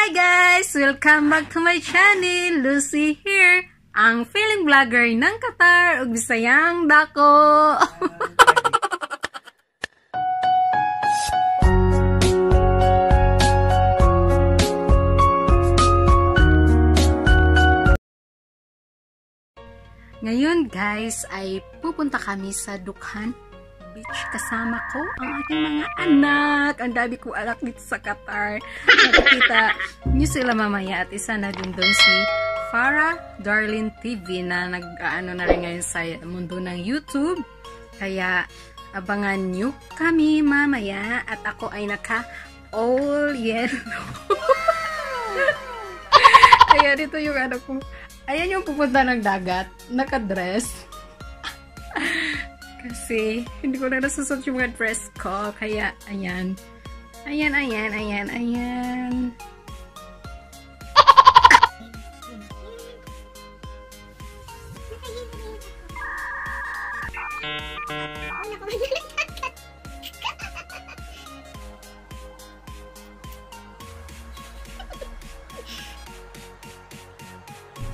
Hi guys! Welcome back to my channel. Lucy here, ang feeling vlogger ng Qatar ug Bisayang dako. Ngayon guys ay pupunta kami sa Dukhan Beach. Kasama ko ang aking mga anak. Ang dami kong anak dito sa Qatar. Nakikita nyo sila mamaya at isa na din doon si Farah Darlene TV na nag-ano na rin ngayon sa mundo ng YouTube. Kaya abangan nyo kami mamaya at ako ay naka all yellow. Kaya dito yung ano ko. Ayan yung pupunta ng dagat. Naka-dress. Kasi, hindi ko na nasusot yung mga dress ko. Kaya, ayan. Ayan.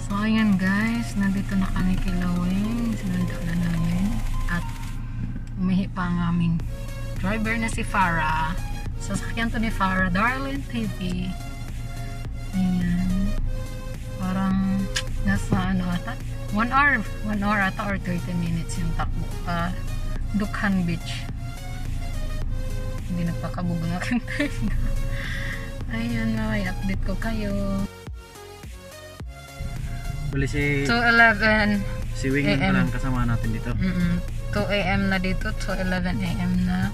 So, ayan guys. Nandito na kami kay Laweng. Sinundan na namin. At umihi pa ang aming driver na si Farah. Sasakyan to ni Farah Darlene TV. Ayan. Parang nasa ano ata? 1 hour ata or 30 minutes yung takbo. Dukhan Beach. Hindi nagpakabog ng aking time. Ayan na. I-update ko kayo. Bali si 2:11 si Wing lang kasama natin dito. 2 AM na dito, 2:11 AM na.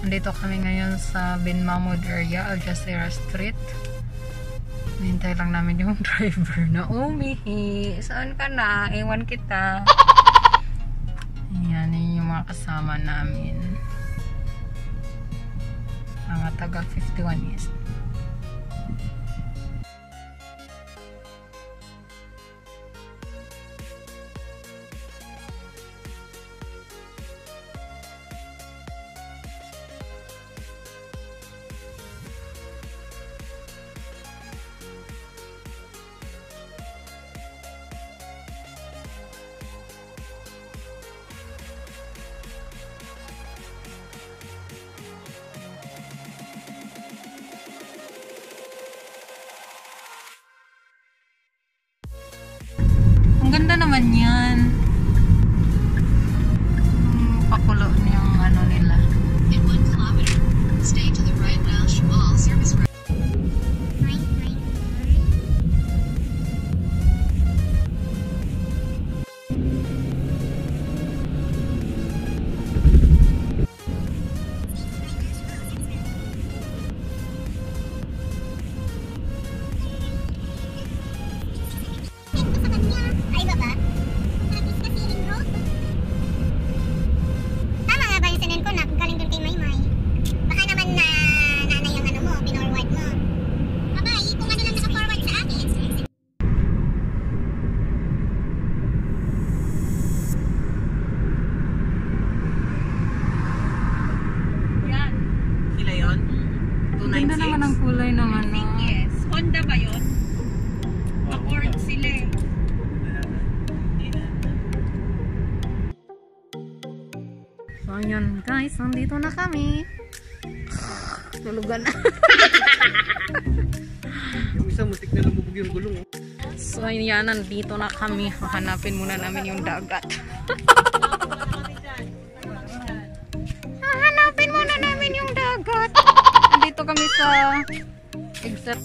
Nandito kami ngayon sa Bin Mahmoud area, Al Jazeera Street. Hintay lang namin yung driver na umihi. Saan ka na? Iwan kita. Yan, yun yung mga kasama namin. Mga taga 51 East. Ang ganda naman yan. Pakulo niyang ano nila. In 1 kilometer, stay to the right now, Shamal Service Road. Ganda naman ang kulay ng ano. Yes. Honda ba yun? Accord sila eh. So, ayan guys. Nandito na kami. Tulugan na. Yung isa mutik na lumubog yung gulong. So, ayan. Nandito na kami. Hahanapin muna namin yung dagat. Hahanapin muna namin yung dagat. Nandito kami sa exit.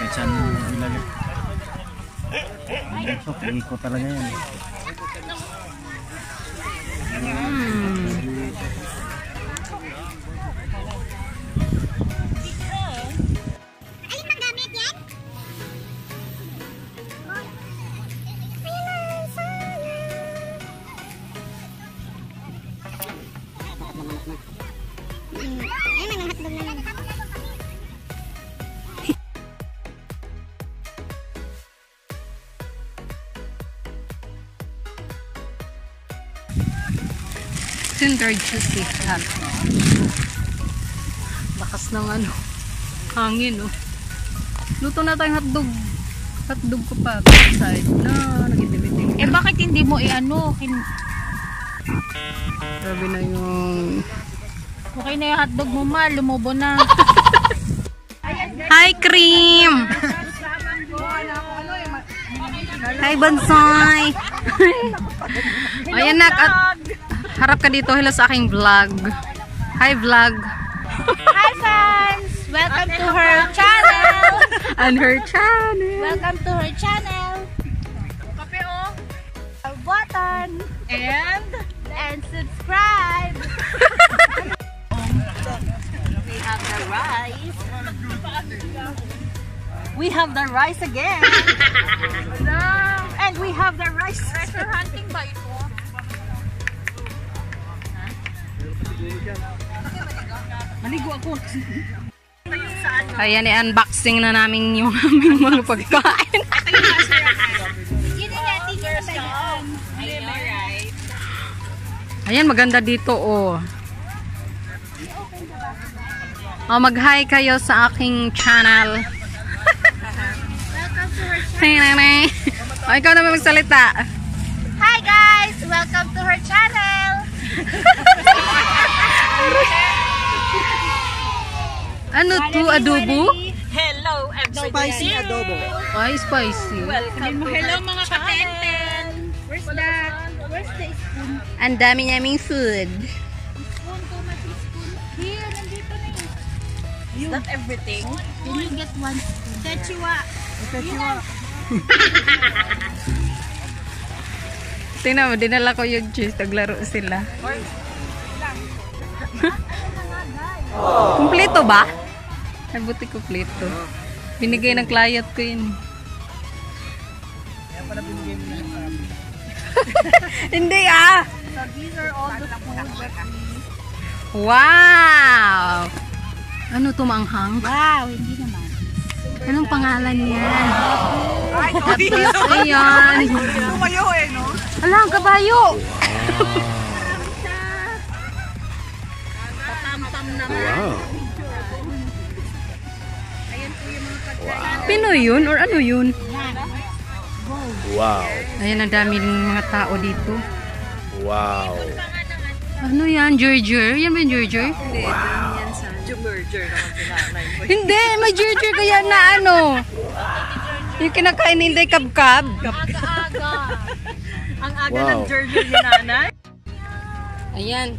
Kahit saan mo ilagay. So, ikot talaga yan. Tender juicy hot. Lakas ng ano, hangin oh. Luto na tayong hotdog. Hotdog ko pa side na nagitibiting. Eh bakit hindi mo i-ano? Grabe na yung Okay na yung hotdog mo, ma. Lumubo na. Hi cream. Hi Bonsai. Ayan nak at harap ka dito, hello sa aking vlog. Hi vlog. Hi fans! Welcome to her channel! And her channel. Welcome to her channel! Kape oh! Button! And subscribe! We have the rice. We have the rice again. And we have the rice. Treasure hunting ba ito? Maligo ako. Ayan, i-unboxing na namin yung aming mga pagkain. Yun yung natin yung bayan. Alright. Ayan, maganda dito oh. Oh, mag-hi kayo sa aking channel. Welcome to her channel. Hey, nanay. Oh, ikaw naman magsalita. Hi guys! Welcome to her channel! Ano to, adobo? Hello everybody! Spicy adobo. Ay, spicy. Welcome to hello mga katenten! Where's that? Where's the spoon? Ang dami naming food. Spoon ko, mati spoon. Here, nandito na yun. Is that everything? Can you get one spoon? Techiwa! Techiwa! Tingnan mo, dinala ko yung cheese. Naglaro sila. Kumpleto ba? Ay, buti kumpleto. Binigay ng client ko yun. Hindi ah! So these are all the food that we... Wow! Ano to, manghang? Wow, hindi naman. Anong pangalan niyan? Tapos, ayan. Tumayo eh, no? Ala, ang kabayo! Tatam-tam naman. Ayan po yung mga pagkain. Pinoy yun? Or ano yun? Wow. Ayan, ang dami ng mga tao dito. Wow. Ano yan? Gerger? Yan ba yung Gerger? Hindi, may Gerger kaya na ano. Yung kinakain nila kabkab. Aga-aga. Ang aga Wow. ng Gerger ni nanay. Ayan.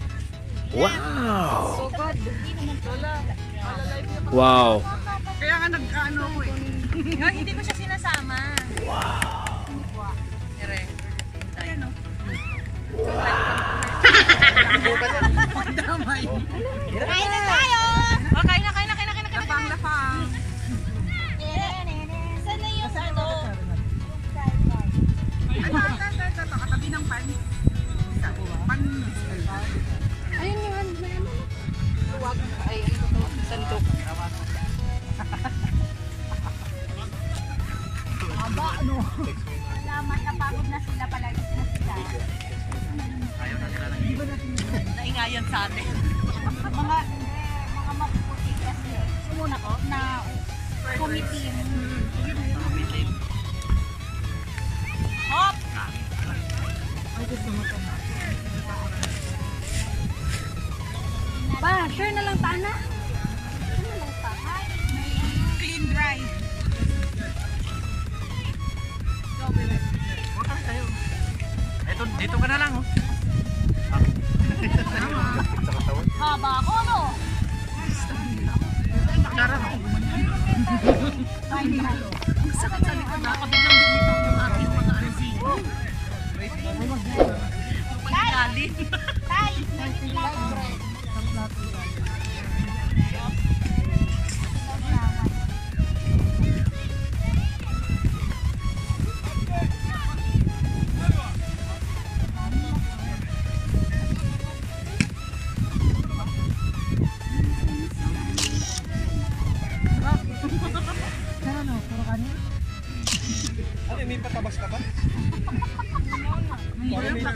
Wow. So good. Wow. Kaya nga nag-ano ko eh. Hindi ko siya sinasama. Kain na tayo! Oh, kain na. Lapang. Saan na yung ano? Katabi ng pan. Ayun yung ano. Tuwag. Ay, ano to? Sandok. Aba, ano? Salamat, napagod na sila palagi na sila. Naingayan sa atin. Mga mapuputi kasi. Sumuna ko na committee. Hop! Ba, sure na lang taana. Clean dry. Ito, dito ka na lang oh. Haba ako, no? Sarap. Sakit sa likod na. Kabiglang bumitaw yung aking mga arsino. Pagkagalin. Ano, may patabas ka ba? Mayroon pa